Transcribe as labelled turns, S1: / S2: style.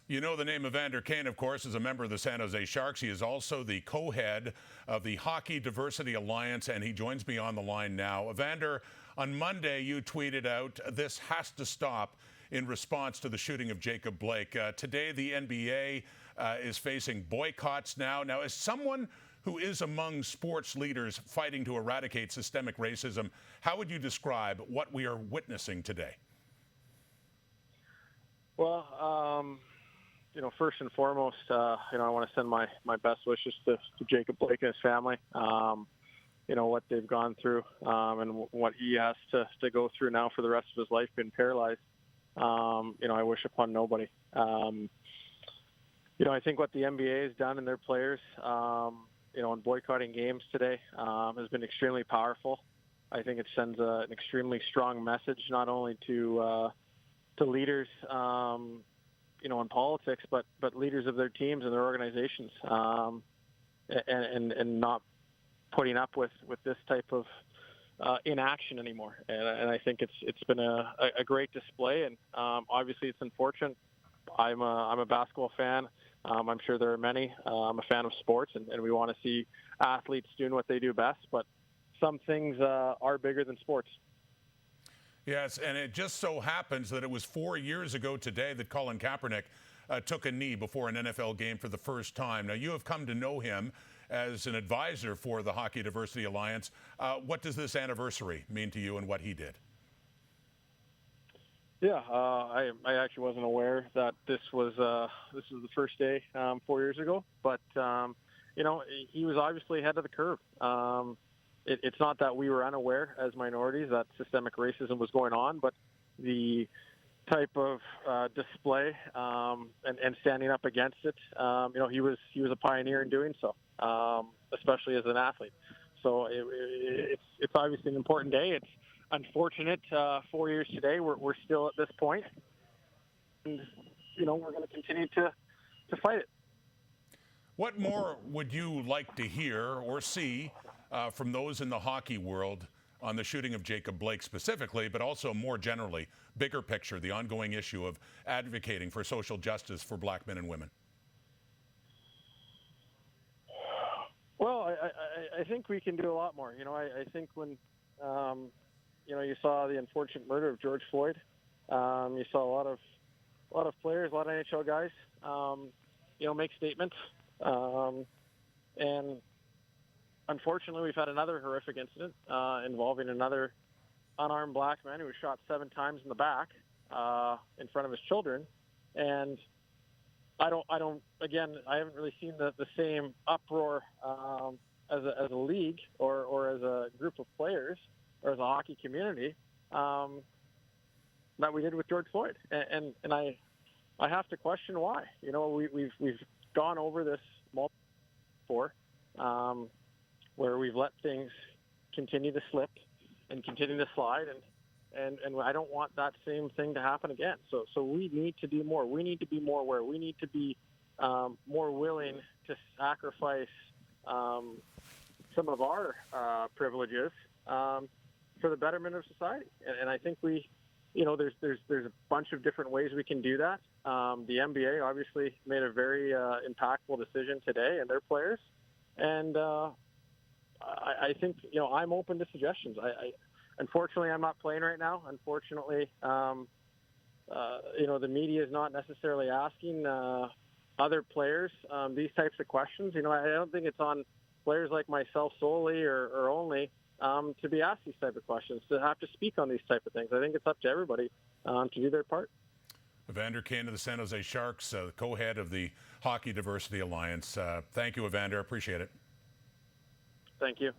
S1: You know the name Evander Kane, of course, is a member of the San Jose Sharks. He is also the co-head of the Hockey Diversity Alliance, and he joins me on the line now. Evander, on Monday you tweeted out, "This has to stop," in response to the shooting of Jacob Blake. Today the NBA is facing boycotts now. Now, as someone who is among sports leaders fighting to eradicate systemic racism, how would you describe what we are witnessing today?
S2: Well, first and foremost, I want to send my best wishes to Jacob Blake and his family. What they've gone through and what he has to go through now for the rest of his life, being paralyzed. I wish upon nobody. I think what the NBA has done and their players, in boycotting games today, has been extremely powerful. I think it sends an extremely strong message, not only to leaders, in politics, but leaders of their teams and their organizations, and not putting up with this type of inaction anymore. And I think it's been a great display. And obviously, it's unfortunate. I'm a basketball fan. I'm sure there are many. I'm a fan of sports, and we want to see athletes doing what they do best. But some things are bigger than sports.
S1: Yes, and it just so happens that it was 4 years ago today that Colin Kaepernick took a knee before an NFL game for the first time. Now, you have come to know him as an advisor for the Hockey Diversity Alliance. What does this anniversary mean to you and what he did?
S2: Yeah, I actually wasn't aware that this was the first day 4 years ago, but he was obviously ahead of the curve. It's not that we were unaware as minorities that systemic racism was going on, but the type of display and standing up against it, he was a pioneer in doing so, especially as an athlete. So it's obviously an important day. It's unfortunate 4 years today. We're still at this point, and we're going to continue to fight it.
S1: What more would you like to hear or see from those in the hockey world on the shooting of Jacob Blake specifically, but also more generally, bigger picture, the ongoing issue of advocating for social justice for black men and women?
S2: Well, I think we can do a lot more. I think when you saw the unfortunate murder of George Floyd, you saw a lot of players, a lot of NHL guys, make statements. And unfortunately, we've had another horrific incident involving another unarmed black man who was shot 7 times in the back in front of his children. And I haven't really seen the same uproar as a league or as a group of players or as a hockey community that we did with George Floyd. And I have to question why. We've gone over this multiple before, where we've let things continue to slip and continue to slide, and I don't want that same thing to happen again. So we need to do more. We need to be more aware. We need to be more willing to sacrifice some of our privileges for the betterment of society. And I think there's a bunch of different ways we can do that. The NBA obviously made a very impactful decision today, and their players. And I think I'm open to suggestions. Unfortunately, I'm not playing right now. Unfortunately, the media is not necessarily asking other players these types of questions. I don't think it's on players like myself solely or only to be asked these type of questions, to have to speak on these type of things. I think it's up to everybody to do their part.
S1: Evander Kane of the San Jose Sharks, co-head of the Hockey Diversity Alliance. Thank you, Evander. Appreciate it.
S2: Thank you.